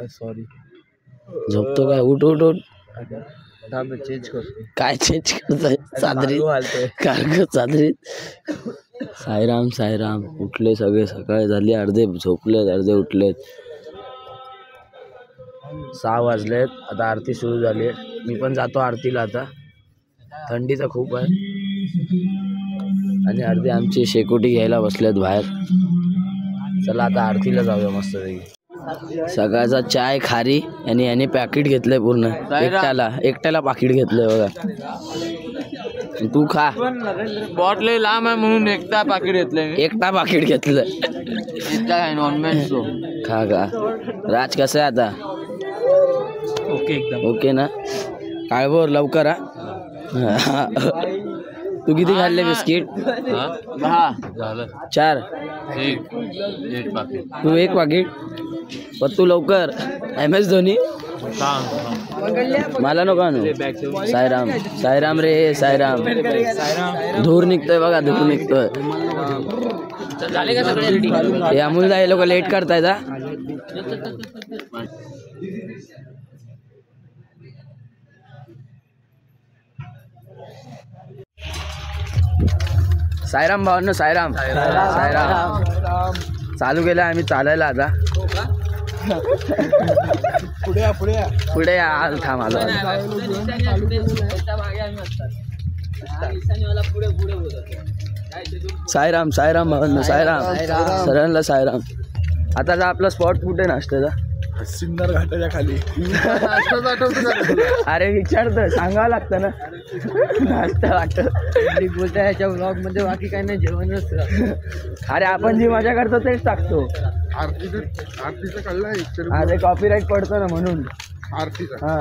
Sorry झोपतो काय? उठ उठ उठ. चेंज करतो. काय चेंज करतोय? चादरी कार्ग चादरीत. साईराम साईराम. उठले सगळे, सकाळी झाली, अर्धे झोपलेत अर्धे उठलेत. 6 वाजलेत. आता आरती सुरू झाली आहे. मी पण जातो आरतीला. आता थंडी तर खूप आहे आणि अर्धे आमची शेकोटी घ्यायला बसलेत बाहेर. चला आता आरतीला जाऊया मस्तपैकी. सकाळचा चाय खारी आणि याने पॅकेट घेतलंय पूर्ण. एकट्याला पाकिट घेतलंय बघा. तू खा. बॉटल लांब आहे म्हणून एकटा पाकिट घेतलंय. एकटा पाकिट घेतलंय. नॉनव्हेज खा खा. राज कसं आहे आता? ओके एकदम ओके ना? काळभोर लवकर हा. तू किती खाल्ले बिस्किट? 10 झालं. 4. एक पाकिट. तू 1 पाकिट. पण तू लवकर. MS धोनी मला नको आणू. साईराम साईराम रे साईराम. धूर निघतोय बघा, धूर निघतोय. हे अमोल दा, हे लोक लेट करतायत. साईराम भावांनो, साईराम साईराम. चालू केलं आम्ही चालायला आता. पुढे या. थांब आलो. साईराम साईराम भावांनो, साईराम सरांना साईराम. आताचा आपला स्पॉट कुठे नाश्त्याचा? सिन्नर घाटाच्या खाली. अरे विचारतोय, सांगावं लागतं ना. नाश्ता वाटत बोलता ह्याच्या ब्लॉग मध्ये बाकी काही नाही, जेवणच. अरे आपण जी मजा करतो तेच टाकतो. आरतीचं कळलं. अरे कॉपीराईट पडतो ना म्हणून. आरतीचा हा.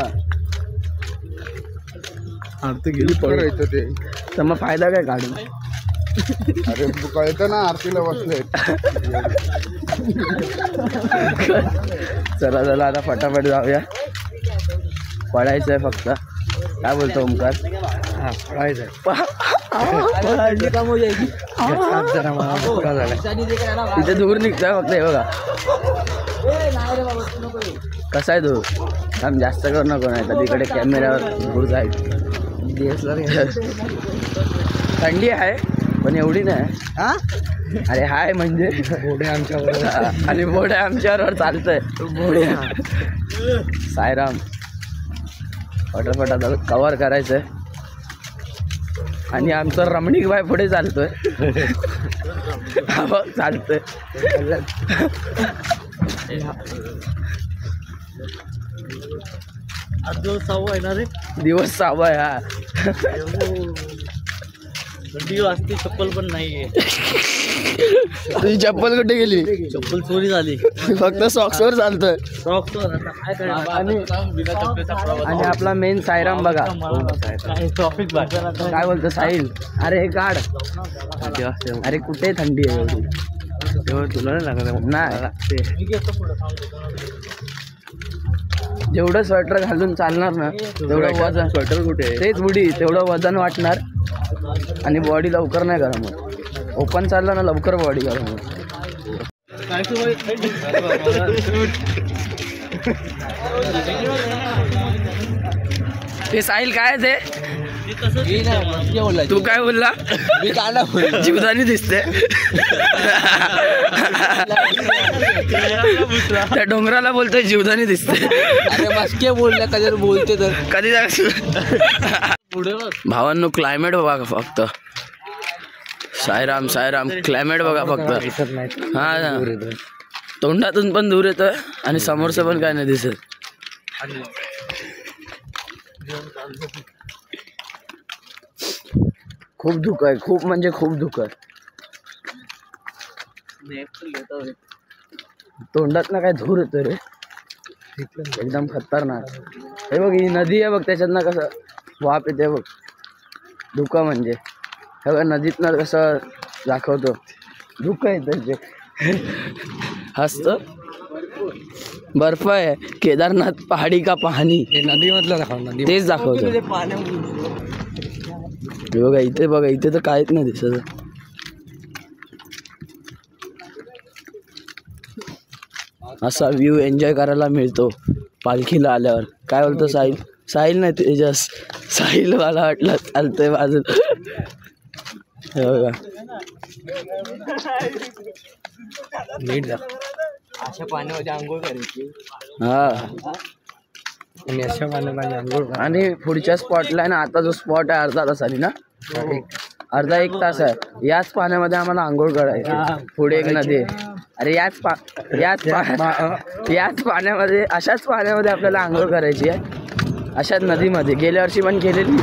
आरती गेली पडायचं ते तर मग फायदा काय काढून? अरे कळतं ना आरतीला बसले. चला चला आता फटाफट जाऊया. पडायचं आहे फक्त. काय बोलतो ओमकार? हा पडायचं. तिथे दूर निघतोय फक्त. हे बघा कसा आहे धूर. थांब जास्त करू नको, नाही तर तिकडे कॅमेऱ्यावर धूर जाईल. थंडी आहे पण एवढी नाही. अरे हाय म्हणजे बोडे आमच्यावर. आणि बोडे आमच्यावर चालतंय. बोडे साईराम. फटाफट आता कव्हर करायचंय. आणि आमचा रमणीक बाय पुढे चालतोय. बघ चालतोय. आज दिवस 6 आहे ना रे. दिवस 6 आहे हा. थंडी वाजते, चप्पल पण नाहीये. तुझी चप्पल कुठे गेली? चप्पल चोरी झाली. फक्त सॉक्सवर चालतोय. आणि आपला मेन साईराम बघा. ट्रॉफिक काय बोलतो साहिल? अरे हे काढ. अरे कुठे थंडी आहे एवढी? तुला नाही लागत नाही. जेवढं स्वेटर घालून चालणार ना तेवढं वजन. स्वेटर कुठे? तेच बुडी तेवढं वजन वाटणार आणि बॉडी लवकर नाही गरम होत. ओपन चाललं ना लवकर बॉडी गरम होत. ते साहिल काय ते? तू काय बोलला? मी काय जीवदानी दिसते. त्या डोंगराला बोलतोय जीवदानी दिसते. अरे मस्के बोलल्या कधी बोलते तर कधी भावांनो क्लायमेट बघा फक्त. साईराम साईराम. क्लायमेट बघा फक्त. हा तोंडातून पण दूर येतोय आणि समोरचं पण काय नाही दिसत. खूप धुकं आहे, खूप म्हणजे खूप धुकं आहे. तोंडात ना काय धूर येतो रे एकदम खतरनाक. हे बघ ही नदी आहे बघ, त्याच्यात ना कसं वाफ येते बघ. धुकं म्हणजे हे बघ नदीतनं कसं दाखवतो धुकं येतं जे. हसत बर्फ आहे. केदारनाथ पहाडी का पाहणी नदी मधलं दाखव. तेच दाखवतो. बघा इथे बघा, इथे तर काहीच नाही दिसत. असा व्ह्यू एन्जॉय करायला मिळतो पालखीला आल्यावर. काय बोलतो साहिल? साहिल नाही तेजस, साहिल मला वाटलं चालतंय बाजूला. हे बघा नीट जा. अशा पाण्यामध्ये आंघोळ करायची. हा आणि अशा पाण्यामध्ये आंघोळ आणि पुढच्या स्पॉटला आहे ना, आता जो स्पॉट आहे अर्धा तासानी ना, अर्धा एक तास आहे, याच पाण्यामध्ये आम्हाला आंघोळ करायची. पुढे एक नदी आहे. अरे याच पाण्यामध्ये, अशाच पाण्यामध्ये आपल्याला आंघोळ करायची आहे, अशाच नदीमध्ये. गेल्या वर्षी पण केलेली,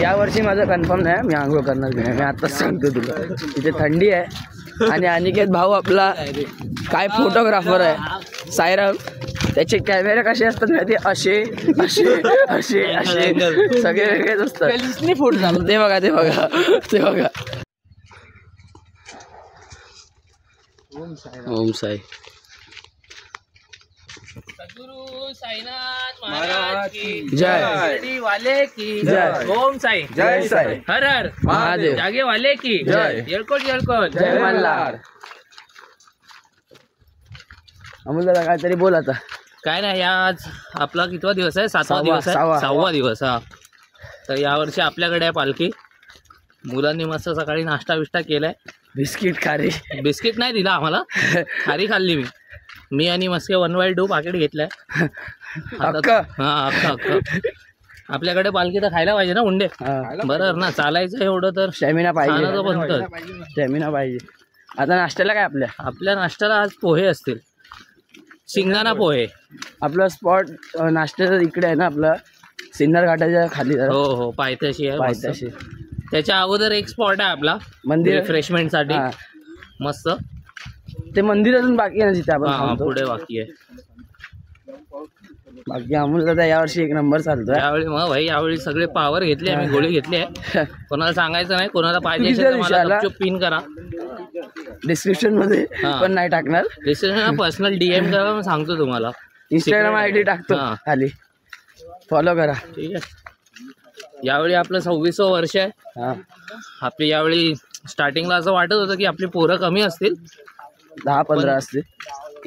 यावर्षी माझं कन्फर्म नाही मी आंघोळ करणार की नाही. मी आत्ताच सांगतो तुला. तिथे थंडी आहे. आणि अनिकेत भाऊ आपला काय फोटोग्राफर आहे साईराम, त्याचे कॅमेरे कसे असतात माहिती, असे असे असे असे सगळे वेगळेच असतात. फोटो झालं ते बघा, ते बघा, ते बघा. ओम साई. सद्गुरु साईनाथ महाराज की जय. वाले की जय. ओम साई. जय साई. हर हर महादेव. जागे वाले की जय. येळकोट येळकोट. जय मल्हार. अमोल दादा काहीतरी बोल आता. काय नाही, आज आपला कितवा दिवस आहे? 7वा सहावा, दिवस आहे. सहावा. 6वा दिवस. हा, तर यावर्षी आपल्याकडे आहे पालखी. मुलांनी मस्त सकाळी नाश्ता बिष्टा केलाय. बिस्किट खारी. बिस्किट नाही दिला आम्हाला, खारी खाल्ली मी आणि मस्के 1/2 पाकिट घेतलाय. अक्क. हा अक्क. आपल्याकडे पालखी तर खायला पाहिजे ना उंडे. हा. बरोबर ना, चालायचं एवढं तर स्टॅमिना खाणं तर पाहिजे, बनतं. स्टॅमिना पाहिजे. आता नाश्त्याला काय आपल्या नाश्त्याला आज पोहे असतील, शिंगदाणा पोहे. आपलं स्पॉट नाश्त्याचं इकडे आहे ना, आपलं सिन्नर घाटाच्या खाली जरा. हो हो, पायथ्याशी आहे मस्त. पायथ्याशी. त्याच्या अगोदर एक स्पॉट आहे आपला मंदिर. रिफ्रेशमेंट साठी हा. मस्त. ते मंदिर अजून बाकी आहे ना जिथे आपण हा थांबतो. पुढे बाकी आहे. बाकी अमोल दादा यावर्षी एक नंबर चालतोय. यावेळी मग भाई, यावेळी सगळे पावर घेतले, आम्ही गोळी घेतली आहे. कोणाला सांगायचं नाही, कोणाला पाहिजे तू असेल तर किती मला दिवसाला? गपचूप पिन करा. डिस्क्रिप्शन मध्ये हा. पण नाही टाकणार, डिस्क्रिप्शन पर्सनल DM करा, मी सांगतो तुम्हाला. इंस्टाग्राम ID टाकतो हा. खाली, फॉलो करा. ठीक आहे. यावेळी आपलं 26वं वर्ष आहे. हा. आपली यावेळी स्टार्टिंगला असं वाटत होतं की आपली पोरं कमी असतील. 10-15 असते.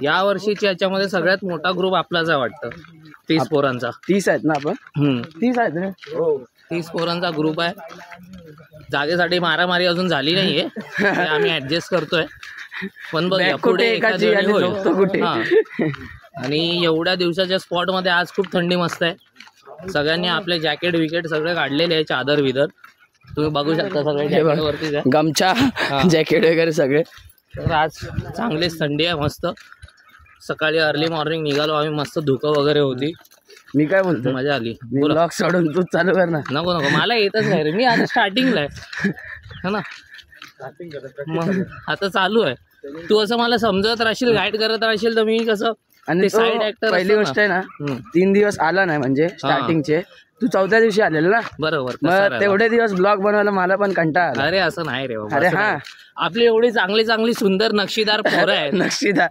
या वर्षीच्या याच्यामध्ये सगळ्यात मोठा ग्रुप आपलाच आहे वाटतं. 30 पोरांचा. 30 आहेत ना आपण? 30 आहेत ना. 30 पोरांचा ग्रुप आहे. जागेसाठी मारामारी अजून झाली नाहीये, ते आम्ही ऍडजस्ट करतोय. पण बघ पुढे एकाची एखादी आणि होईल. झोपतो कुठे. हा. आणि एवढ्या दिवसाच्या स्पॉट मध्ये आज खूप थंडी मस्त आहे. सगळ्यांनी आपले जॅकेट विकेट सगळे काढलेले आहे, चादर विदर तुम्ही बघू शकता, सगळे जॅकेट वरतीच आहे. गमछा, जॅकेट वगैरे सगळे. तर आज चांगलीच थंडी आहे मस्त. सकाळी अर्ली मॉर्निंग निघालो आम्ही, मस्त धुकं वगैरे होती, मी काय बोलतो, मजा आली. मी ब्लॉग सोडून तू चालू कर ना. नको नको, मला येतच नाही रे, मी आता स्टार्टिंगला आहे है ना. मग आता चालू आहे, तू असं मला समजत राहशील, गाईड करत राहशील, तर मी कसं. आणि साईड ऍक्टर पहिली गोष्ट आहे ना, 3 दिवस आला नाही म्हणजे स्टार्टिंगचे, तू 4थ्या दिवशी आलेला ना. बरोबर. मग तेवढे दिवस ब्लॉग बनवायला मला पण कंटाळा आला. अरे असं नाही रे बाबा. अरे हा, आपली एवढी चांगली चांगली सुंदर नक्षीदार पोरं आहेत. नक्षीदार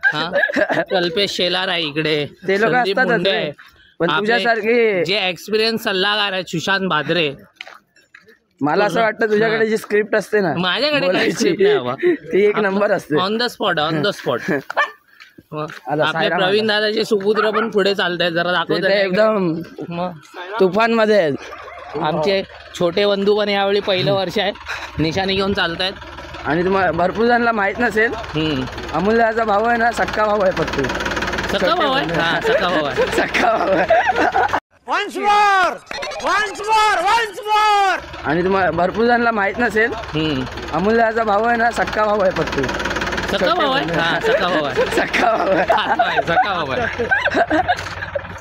कल्पेश शेलार आहे इकडे, ते लोक संदीप असतातच मुंडे रे. आहे. पण आपले तुझ्यासारखे जे एक्सपिरियन्स सल्लागार आहेत सुशांत भाद्रे. मला असं वाटतं तुझ्याकडे जी स्क्रिप्ट असते ना माझ्याकडे काही बोलायची, script नाही बाबा. ती एक नंबर असते. On the spot, on the spot. आपले सायराम प्रवीण दादाचे सुपुत्र पण पुढे चालतायत, जरा ते दाखवत तर एकदम मग तुफान मध्ये आहेत. आमचे छोटे बंधू पण यावेळी पहिलं वर्ष आहे, निशाणी घेऊन चालतायत. आणि तुम्हाला भरपूर जणांना माहित नसेल, अमोल दादाचा भाऊ आहे ना, सक्का भाऊ आहे फक्त. सख्खा भाऊ आहे. हा सख्खा भाऊ आहे. सक्का भाऊ आहे. आणि तुम्हाला भरपूर जणांना माहित नसेल, अमोल दादाचा भाऊ आहे ना, सक्का भाऊ आहे फक्त. सख्खा भाऊ आहे. हा सख्खा भाऊ आहे. सक्का भाऊ आहे. सख्खा भाऊ आहे.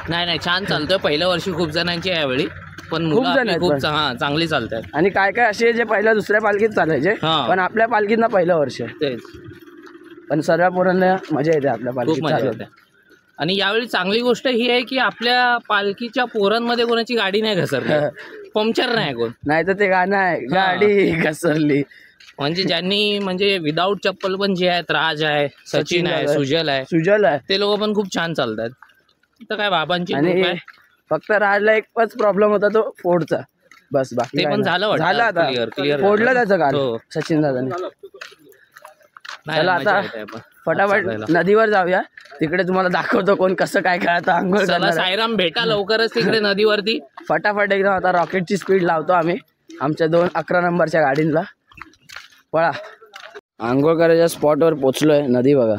नाही नाही, छान चालतोय. पहिल्या वर्षी खूप जणांची आहे यावेळी, पण मुलं खूप जण आपली आहेत खूप पण. हा चांगली चालतात. आणि काय काय असे जे पहिल्या दुसऱ्या पालखीत चालायचे, हा. पण आपल्या पालखीत ना पहिलं वर्ष आहे. तेच पण सर्व पोरांना मजा येते आपल्या खूप पालखीत मजा चालत. येते. आणि यावेळी चांगली गोष्ट ही आहे की आपल्या पालखीच्या पोरांमध्ये कोणाची गाडी नाही घसरली, पंक्चर नाही कोण. नाही तर ते गाणं आहे, गाडी घसरली. म्हणजे ज्यांनी म्हणजे विदाऊट चप्पल पण जे आहेत, राज आहे, सचिन आहे, सुजल आहे, सुजल आहे, ते लोक पण खूप छान चालतात. तर काय बाबांची आणि कृपा आहे. फक्त राजला एकच प्रॉब्लेम होता, तो फोडचा, बस. बाकी ते काय पण नाही. झालं वाटतं. झालं आता क्लिअर फोडलं त्याचं गाणं हो. सचिन दादाने. नाही, चला मजा आता येते आपण. फटाफट नदीवर जाऊया, तिकडे तुम्हाला दाखवतो कोण कसं काय खेळतं आंघोळ चला करणार. साईराम भेटा लवकरच तिकडे नदीवरती. फटाफट एकदम आता रॉकेटची स्पीड लावतो आम्ही आमच्या 11 नंबरच्या गाडींना. पळा. आंघोळ करायच्या स्पॉटवर पोचलोय. नदी बघा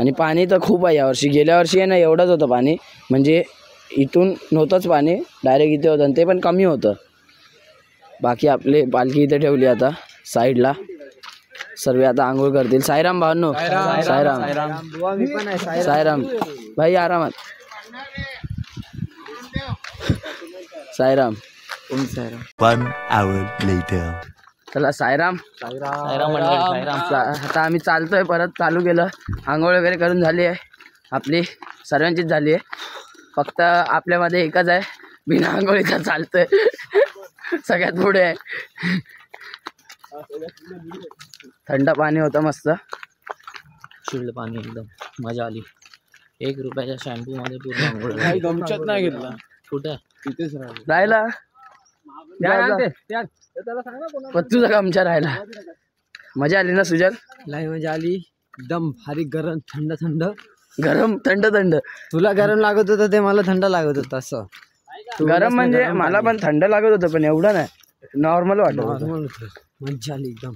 आणि पाणी तर खूप आहे यावर्षी. गेल्या वर्षी आहे ना एवढंच होतं पाणी, म्हणजे इथून नव्हतंच पाणी, डायरेक्ट इथे होतं आणि ते पण कमी होतं. बाकी आपली पालखी इथे ठेवली आता साईडला. सर्व आता आंघोळ करतील. साईराम भावनो. साईराम साईराम भाई आरामात. साईराम. 1 hour later. चला साईराम. साईराम मंडळी, साईराम. आता आम्ही चालतोय, परत चालू केलं. आंघोळ वगैरे करून झाली आहे आपली, सर्वांचीच झाली आहे. फक्त आपल्यामध्ये एकच आहे बिना आंघोळीचा चालतोय. सगळ्यात पुढे आहे. थंड पाणी होतं मस्त, चिल्ड पाणी, एकदम मजा आली. 1 रुपयाच्या शॅम्पू मध्ये पूर्ण आंघोळ. गमच्यात नाही घेतला. कुठे तिथेच राहिला पत्तूचा गमच्या राहिला. मजा आली ना सुजल? लय मजा आली. एकदम भारी गरम थंड थंड. गरम थंड थंड. तुला गरम लागत होतं ते मला थंड लागत होतं. असं गरम म्हणजे मला पण थंड लागत होतं, पण एवढं नाही, नॉर्मल वाटत होतं. मजा आली एकदम.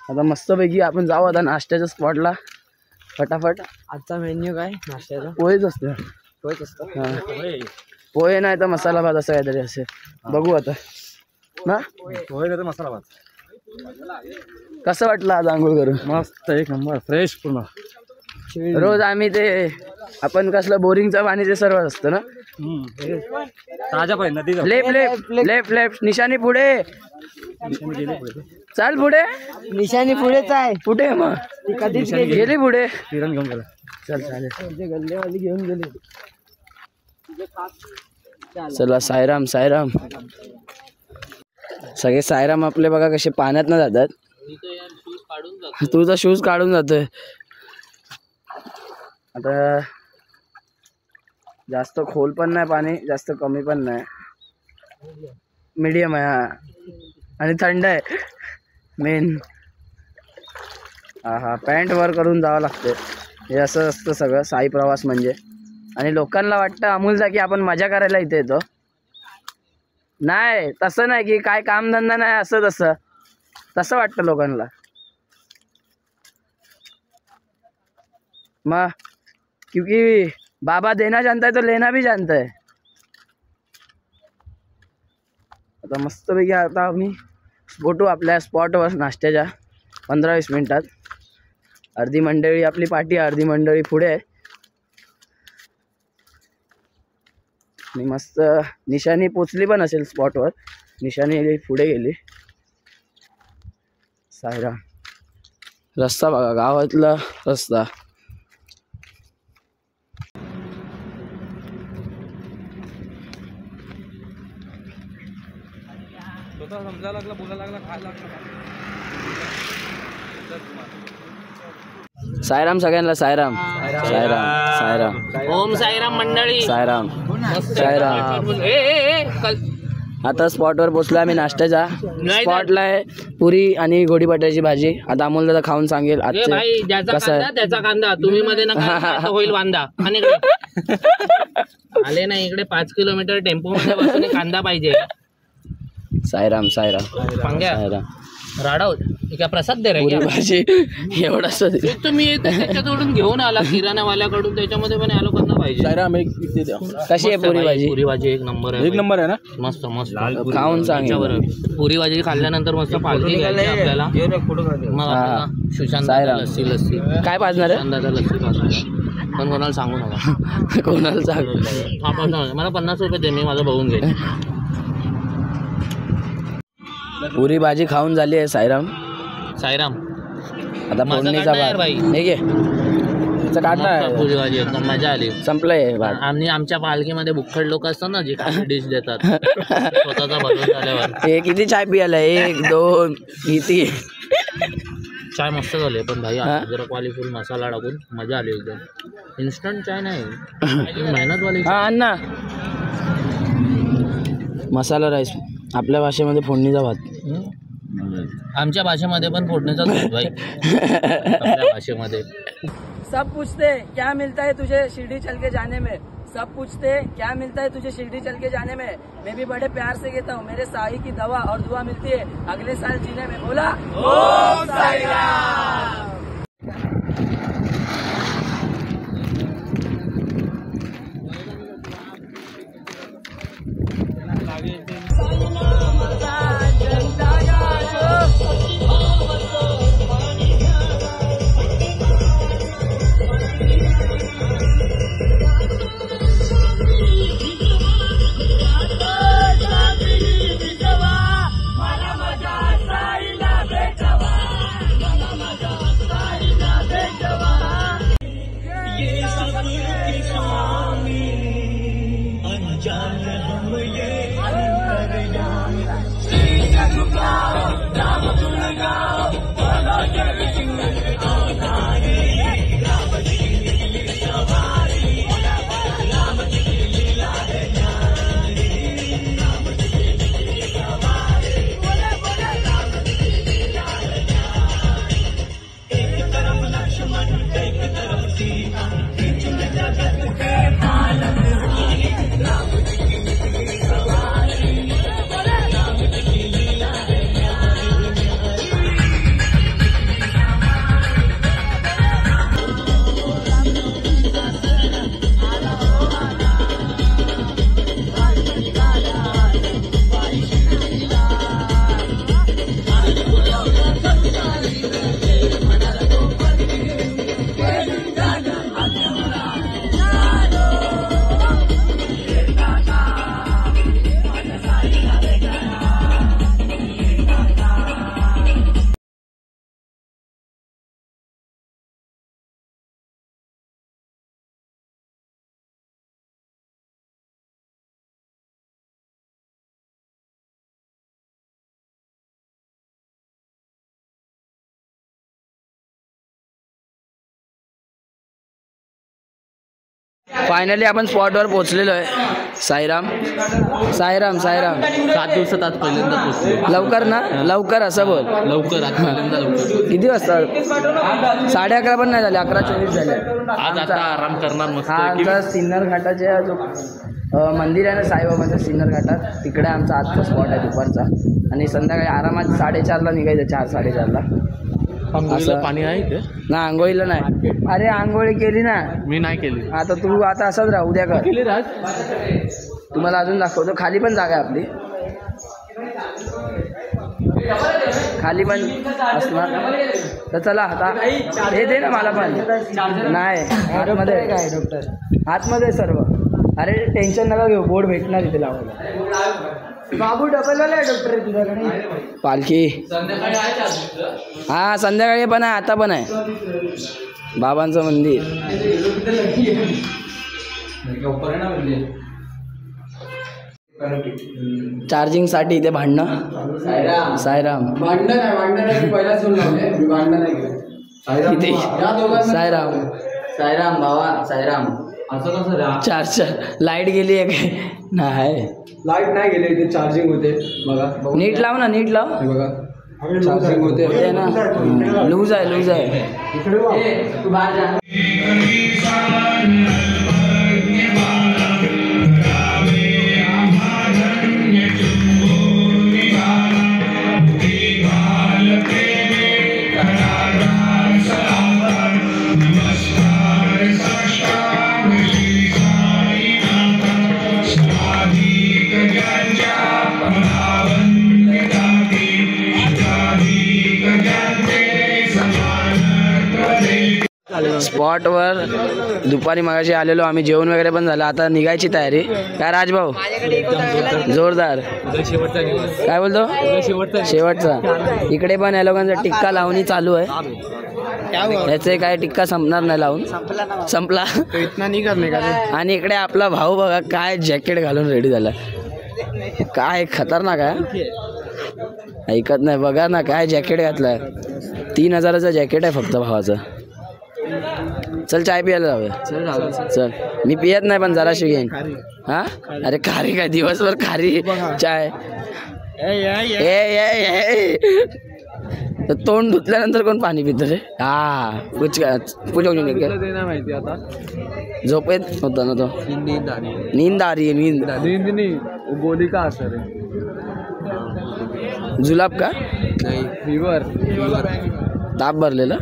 आता मस्तपैकी आपण जाऊ आता नाश्त्याच्या स्पॉटला फटाफट. आजचा मेन्यू काय नाश्त्याचा? पोहेच असतं. होत असतं. हां, पोहे नाही तर मसाला भात असं काहीतरी असेल. बघू आता ना. मसाला भात कसं वाटलं आज आंघोळ करून? मस्त, एक नंबर, फ्रेश पूर्ण. रोज आम्ही ते आपण कसलं बोरिंगचं पाणी ते सर्व असतं ना. ताजा पाहिजे नदी. Left left left left. निशाणी पुढे. चाल पुढे. निशाणी पुढेच आहे. कुठे मग? कधीच गेली पुढे. किरण घेऊन गेला. चल चालेल. गल्लेवाली घेऊन गेले. चला साईराम साईराम. सगळे साईराम आपले बघा कसे पाण्यात न जातात. तुझा शूज काढून जातोय. आता जास्त खोल पण नाही पाणी, जास्त कमी पण नाही, मीडियम आहे. हा, आणि थंड आहे मेन. हा पॅन्ट वर करून जावं लागते. हे असं असतं सगळं साई प्रवास म्हणजे. आणि लोकांना वाटतं अमूलचा की आपण मजा करायला इथे येतो. नाही, तसं नाही की काय कामधंदा नाही असं तसं वाटतं लोकांना. मग क्योंकि बाबा देना जानता है तो लेना भी जानता है. आता मस्तपैकी आता आम्ही पोटू आपल्या स्पॉटवर नाश्त्याच्या 15-20 मिनिटात. अर्धी मंडळी आपली पाठी, अर्धी मंडळी पुढे आहे. आणि मस्त निशाणी पोचली पण असेल स्पॉटवर. निशाणी पुढे गेली. साईराम. रस्ता बघा, गावातला रस्ता. साईराम सगळ्यांना. साईराम साईराम साईराम. ओम साईराम मंडळी. साईराम साईराम. आता स्पॉटवर पोचलो आम्ही नाश्त्याच्या. स्पॉटला आहे पुरी आणि गोडी बटाट्याची भाजी. आता अमोल दादा खाऊन सांगेल ए भाई, आजचे ज्याचा कसं कांदा आहे. त्याचा कांदा. तुम्ही मध्ये नका आता होईल वांदा. आणि इकडे आले ना, इकडे 5 किलोमीटर टेम्पो मध्ये बसून कांदा पाहिजे. साईराम साईराम सांग्या साईराम. राडा क्या प्रसाद दे रे पुरी भाजी एवढाच. तुम्ही त्याच्याकडून घेऊन आला किराणावाल्याकडून, त्याच्यामध्ये पण या लोकांना पाहिजे. साईराम एक इथे द्या. कशी आहे पुरी भाजी? पुरी भाजी एक नंबर आहे. एक नंबर आहे ना. मस्त मस्त. खाऊन सांग. त्याच्यावर पुरी भाजी खाल्ल्यानंतर मस्त पालखी घ्यायची आपल्याला. मग आपल्याला सुशांत साईराम. लस्सी लस्सी काय पाजणार आहे? सुशांत लस्सी पाजणार. पण कोणाला सांगू नका. कोणाला सांग. मला 50 रुपये दे, मी माझं बघून घेईन. पुरी भाजी खाऊन झाली आहे साईराम. साईराम आता माझं फोडणीचा काढणार भात. बाई. हे घे. त्याचं काढणार मस्त पुरी भाजी एकदम मजा आली. संपलंय भात. आम्ही आमच्या पालखीमध्ये बुक्कड लोक असतात ना, जे काही डिश देतात स्वतःचा भरून झाल्यावर. हे किती चाय पियाला? 1 2 किती? चाय मस्त झाले पण भाई. अद्रक वाली फुल मसाला टाकून मजा आली एकदम. इन्स्टंट चाय नाही, मेहनत वाली. हा अण्णा. मसाला राईस आपल्या भाषेमध्ये फोडणीचा भात. आमच्या भाषेमध्ये पण फोडणीचाच भात भाई. आपल्या भाषेमध्ये सब पूछते क्या मिलता है तुझे शिरडी चल के जाने में, सब पूछते क्या मिलता है तुझे शिरडी चल के जाने में। मैं भी बड़े प्यार से कहता हूँ मेरे साई की दवा और दुआ मिलती है अगले साल जीने में। बोला ओम साई राम। फायनली आपण स्पॉटवर पोहोचलेलो आहे। साईराम साईराम साईराम 7 दिवसात आज पहिल्यांदा पोहोचलो। लवकर ना, लवकर असं बोल। लवकर आज पहिल्यांदा लवकर। किती वाजता? 11:30 पण नाही झाले, 11:24 झाले। आज आता आराम करणार मस्त। हा आमचा सिन्नर घाटाच्या जो मंदिर आहे ना साईबाबांचं सिन्नर घाटात, तिकडे आमचा आजचा स्पॉट आहे दुपारचा। आणि संध्याकाळी आरामात 4:30ला निघायचं, 4-4:30ला। आंघोळीला पाणी आहे इथे? ना आंघोळीला नाही। अरे आंघोळी केली ना मी नाही केली। आता तू आता असंच राहा, उद्या कर। केली राज? तुम्हाला अजून दाखवतो, खाली पण जागा आहे आपली, खाली पण असणार। तर चला आता हे दे ना मला पण। नाही आतमध्ये काय डॉक्टर, आतमध्ये सर्व। अरे टेन्शन नका घेऊ, बोर्ड भेटणार इथे लावायला। बाबू डबलवाला आहे डॉक्टर तुझ्याकडे? पालखी हा संध्याकाळी पण आहे, आता पण आहे बाबांचं मंदिर। चार्जिंग साठी इथे भांडणं। साईराम भांडण आहे पहिला किती? साईराम साईराम बाबा साईराम। असं कसं 4 लाईट गेली आहे काय? नाही लाईट नाही गेले, इथे चार्जिंग होते बघा। नीट लाव ना, नीट लाव बघा चार्जिंग होते ना। लूज आहे, लूज आहे। स्पॉटवर दुपारी मगाशी आलेलो आम्ही, जेवण वगैरे पण झालं, आता निघायची तयारी। काय राजभाऊ? जोरदार। काय बोलतो? शेवटचा। इकडे पण या लोकांचा टिक्का लावणी चालू आहे, याचे काय टिक्का संपणार नाही, लावून संपला। आणि इकडे आपला भाऊ बघा काय जॅकेट घालून रेडी झाला, काय खतरनाक आहे, ऐकत नाही बघा ना काय जॅकेट घातलाय। 3000चं जॅकेट आहे फक्त भावाचं। चल चाय पियाला जाऊया। चल मी पियत नाही पण जराशी घेईन। हा अरे खारी काय दिवसभर खारी चाय। तोंड धुतल्यानंतर कोण पाणी पितं रे? हा पूजा देना माहिती आता झोपेत होता ना तो. नींद आली नींद आ रही है नींद. नींद नहीं वो गोली का असर है. जुलाब का नहीं फीवर ताप भरलेला.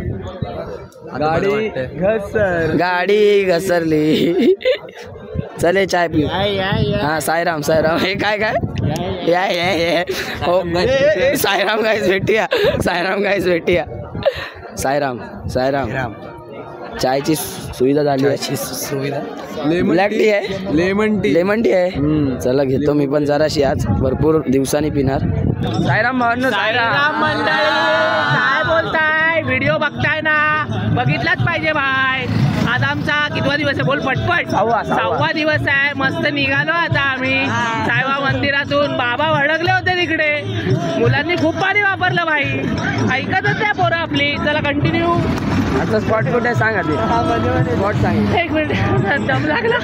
गाडी घसर गाडी घसरली. चले चाय पिऊ. हा साईराम साईराम. हे काय काय या हो साईराम गाईस भेटूया. साईराम गाईस भेटूया. साईराम साईराम. चायची सुविधा झाली आहे. सुविधा ब्लॅक टी आहे. लेमन टी आहे. चला घेतो मी पण जराशी. आज भरपूर दिवसांनी पिणार. साईराम भावांनो. साईराम काय बोलताय? व्हिडिओ बघताय ना, बघितलाच पाहिजे भाई. आज आमचा कितवा दिवस आहे बोल पटपट? 6वा दिवस आहे. मस्त निघालो आता आम्ही साईबाबा मंदिरातून. बाबा भडकले होते तिकडे. मुलांनी खूप पाणी वापरलं भाई. ऐकतच नाही पोरं आपली. चला कंटिन्यू. आता स्पॉट कुठे आहे सांग आधी. स्पॉट सांग. एक मिनिट दम लागला.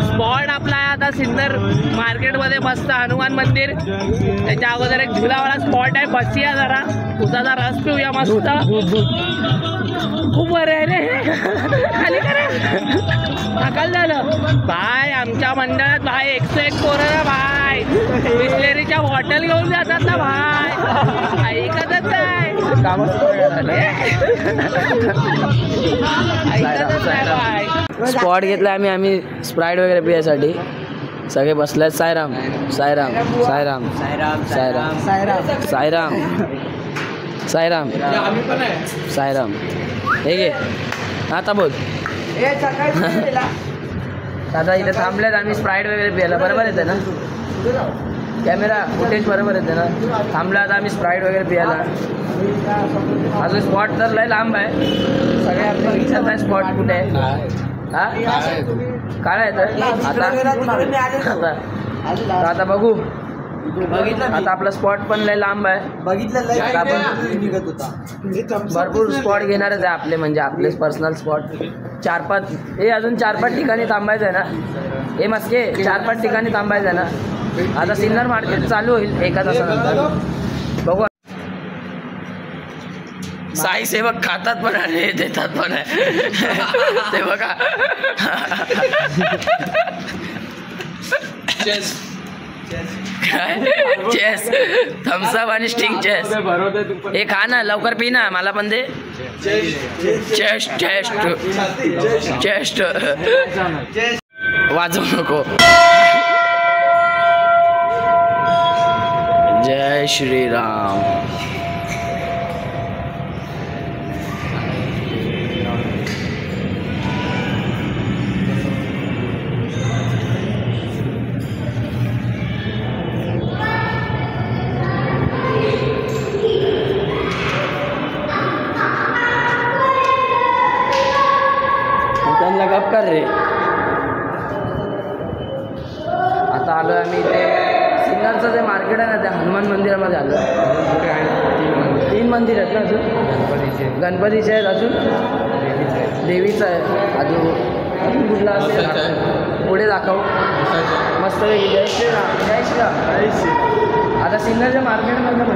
स्पॉट आपला आहे आता सिन्नर मार्केटमध्ये मस्त हनुमान मंदिर. त्याच्या अगोदर एक झुलावाला स्पॉट आहे. बसूया जरा, उसाचा रस पिऊया मस्त. खूप बरं आहे रे. खाली करा अकाल झालं भाई. आमच्या मंडळात भाई 101 पोरं ना भाई. बिस्लेरीच्या बॉटल घेऊन जातात ना भाई. ऐकतच नाही. स्पॉट घेतला आम्ही स्प्राईट वगैरे पिण्यासाठी. सगळे बसलेत. साईराम साईराम साईराम साईराम साईराम साईराम साईराम. हे घे आता बोल. आता इथे थांबलेत आम्ही स्प्राईट वगैरे प्यायला. बरोबर येते ना कॅमेरा फुटेज? बरोबर येते ना. थांबलो आता आम्ही स्प्राईट वगैरे प्यायला. अजून स्पॉट तर लय लांब आहे. सगळे आपल्या विचारत आहे स्पॉट कुठे आहे. हा काळा येतं आता बघू. आता आपला स्पॉट पण लय लांब आहे. आता आपण भरपूर स्पॉट घेणारच आहे आपले. म्हणजे आपलेच पर्सनल स्पॉट 4-5. हे अजून 4-5 ठिकाणी थांबायचं आहे ना. हे मस्के 4-5 ठिकाणी थांबायचं आहे ना. आता सिन्नर मार्केट चालू होईल एका तासानंतर. बघू. साई सेवक खातात पण आणि देतात पण आहे. ते बघा. चेस थम्सअप आणि स्टिंग चेस. हे खा ना लवकर पी ना. मला पण दे. चेस्ट चेस्ट चेस्ट वाजवू नको. जय श्रीराम. त्यांना गप कर रे. आता आलो आम्ही ते सिन्नरचं जे मार्केट आहे ना त्या हनुमान मंदिरामध्ये आलो. 3 मंदिर आहेत ना अजून. गणपतीचे आहेत अजून. देवीचं आहे अजून कुठला असेल पुढे दाखव. मस्त वेगळी. जय श्रीराम जय श्रीराम. आता सिन्नरच्या मार्केटमध्ये म्हणतो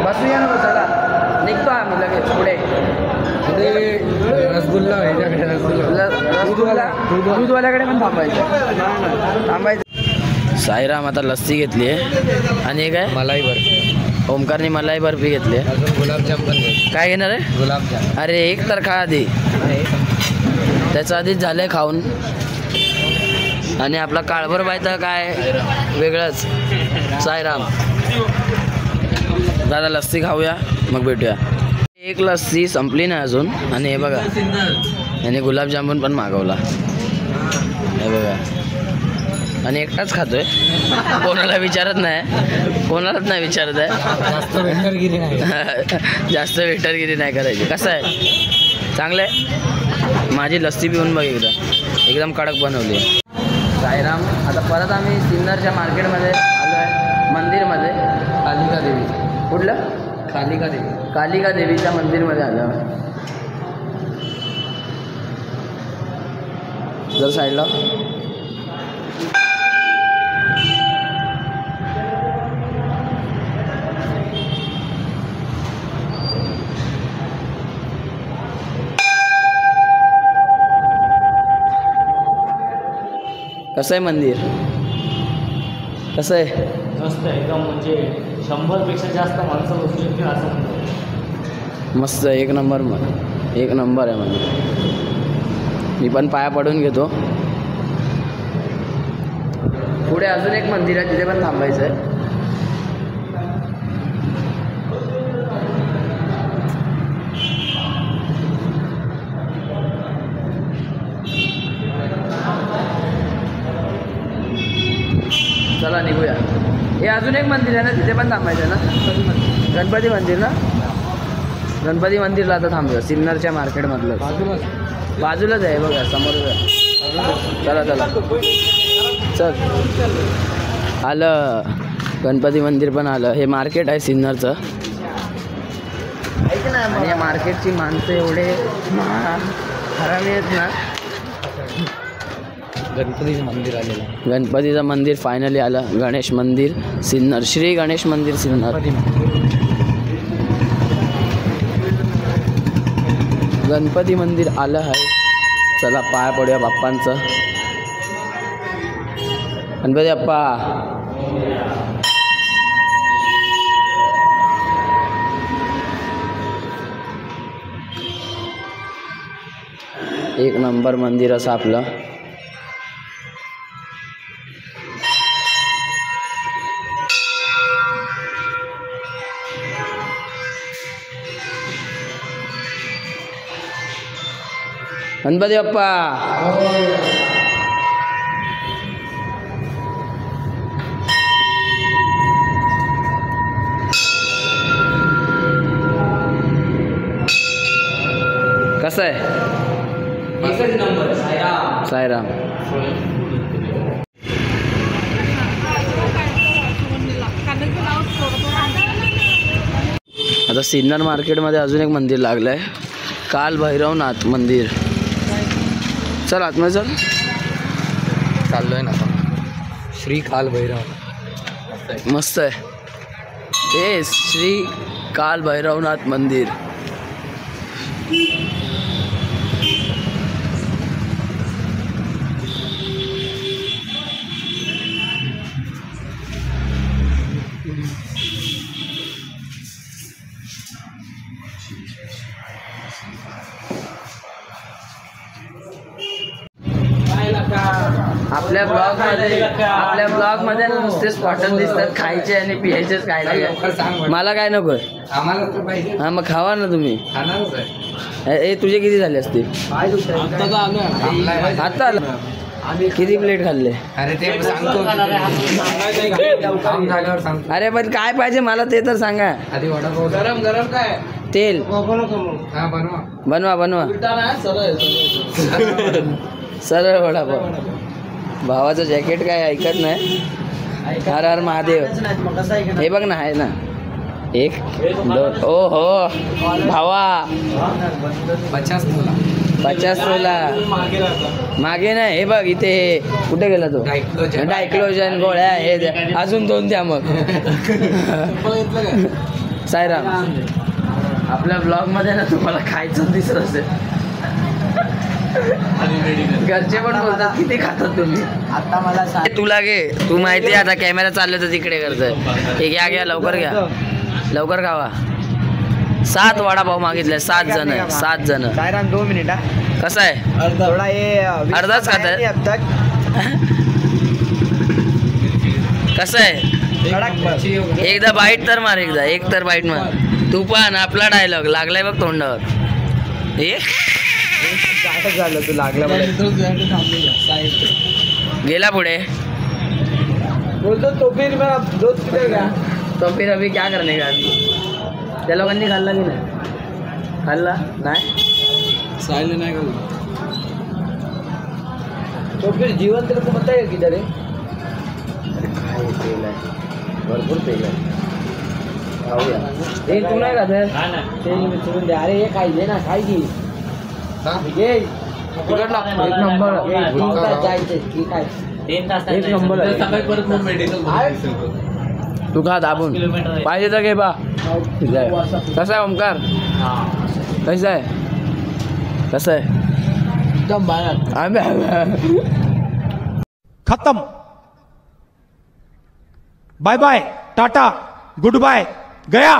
बसूया ना. चला निघतो आम्ही लगेच पुढे. रसगुल्ला दूधवाल्याकडे पण थांबायचं. साईराम आता लस्सी घेतली आहे. आणि एक आहे मलाई बर्फी. ओमकारने मलाई बर्फी घेतली आहे. गुलाबजाम पण काय घेणार आहे? गुलाबजाम. अरे एक तर खा आधी. त्याचं आधीच झालंय खाऊन. आणि आपला काळभर बाय तर काय वेगळंच. साईराम. दादा लस्सी खाऊया मग भेटूया. एक लस्सी संपली नाही अजून. आणि हे बघा याने गुलाबजामुन पण मागवला. हे बघा. आणि एकटाच खातोय. कोणाला विचारत नाही. कोणालाच नाही विचारत आहे. जास्त वेटरगिरी नाही करायची. कसं आहे चांगलं आहे. माझी लस्सी पिऊन बघ एकदा. एकदम कडक बनवली आहे. साईराम. आता परत आम्ही सिन्नरच्या मार्केटमध्ये आलो आहे. मंदिरमध्ये कालिका देवी. कुठलं? कालिका देवी. कालिका देवीच्या मंदिरमध्ये आलो. जर साईडला कसं आहे मंदिर? कसं आहे? मस्त एकदम, म्हणजे 100पेक्षा जास्त माणसं बसू शकतील असं म्हणतो. मस्त, एक नंबर आहे मंदिर. मी पण पाया पडून घेतो. पुढे अजून एक मंदिर आहे, तिथे पण थांबायचं आहे. चला निघूया. हे अजून एक मंदिर आहे ना, तिथे पण थांबायचं आहे ना? गणपती मंदिर ना? गणपती मंदिरला आता थांबूया. सिन्नरच्या मार्केटमधलं बाजूलाच आहे बघा, समोर. चला चल. आलं गणपती मंदिर पण आलं. हे मार्केट आहे सिन्नरचं. आणि या मार्केटची माणसं एवढे हरामी आहेत ना. गणपतीचं मंदिर आलेलं. गणपतीचं मंदिर फायनली आलं. गणेश मंदिर सिन्नर, श्री गणेश मंदिर सिन्नर. गणपती मंदिर आलं आहे. चला पाया पडूया बाप्पांचं. गणपती बाप्पा. एक नंबर मंदिर असं आपलं. गणपती बाप्पा. कसं आहे? एकच नंबर. साईराम. आता सिन्नर मार्केटमध्ये अजून एक मंदिर लागलं आहे, काल भैरवनाथ मंदिर. चल आतमध्ये चल. चाललोय ना आपण. श्री काल भैरव. मस्त आहे ते श्री काल भैरवनाथ मंदिर. आपल्या ब्लॉग मध्ये नुसते स्पॉटन दिसतात, खायचे आणि पियायचेच काय नाही. मला काय नकोय. हा मग खावा ना तुम्ही. ए तुझे किती झाले असतील? आता आलं. किती प्लेट खाल्ले? अरे ते सांगतो. अरे पण काय पाहिजे मला ते तर सांगा. आधी वडापाव. गरम गरम काय तेल बनवा. सरळ वडापाव. भावाचं जॅकेट काय ऐकत नाही. हर हर महादेव. हे बघ ना, आहे ना. 1 2. ओ हो भावा. 50 तोला मागे नाही. हे बघ इथे. कुठे गेला तो? डायक्लोजन गोळ्या हे द्या. अजून 2 द्या मग. साईराम. आपल्या ब्लॉग मध्ये ना तुम्हाला खायचं दिसत असेल. घरचे पण बोलतात किती खातात तुम्ही. आता मला सांग. तुला घे. तू माहिती आता कॅमेरा चालले तर तिकडे करतोय. हे घ्या लवकर घ्या. लवकर खावा. 7 वडापाव मागितले. 7 जण. 7 जण. साईराम 2 मिनिट. कसं आहे? थोडा ये अर्धाच खात आहे. अब तक कसं आहे? एकदा बाईट तर मार. एक तर बाईट मार. तू पण आपला डायलॉग लागलाय बघ तोंडावर. झालं तू लागला. गेला पुढे. बोलतो तो फिर मेरा दोस्त क्या. तो फिर अभी क्या करने का? त्या लोकांनी खाल्ला की नाही? खाल्ला नाही. साहिल नाही का? तो फिर जीवन तेरे को पता है किधर है? तेल आहे. भरपूर तेल आहे. खाऊया. ते तू नाही का तेल मिसळून दे. अरे हे खायचे ना, खायची. एक नंबर. एक नंबर. तू खा दाबून. पाहिजे तर घे बा. कसा आहे ओमकार? कसं आहे? कसं आहे? एकदम बाहेर. खत्म। बाय बाय, टाटा, गुड बाय, गया।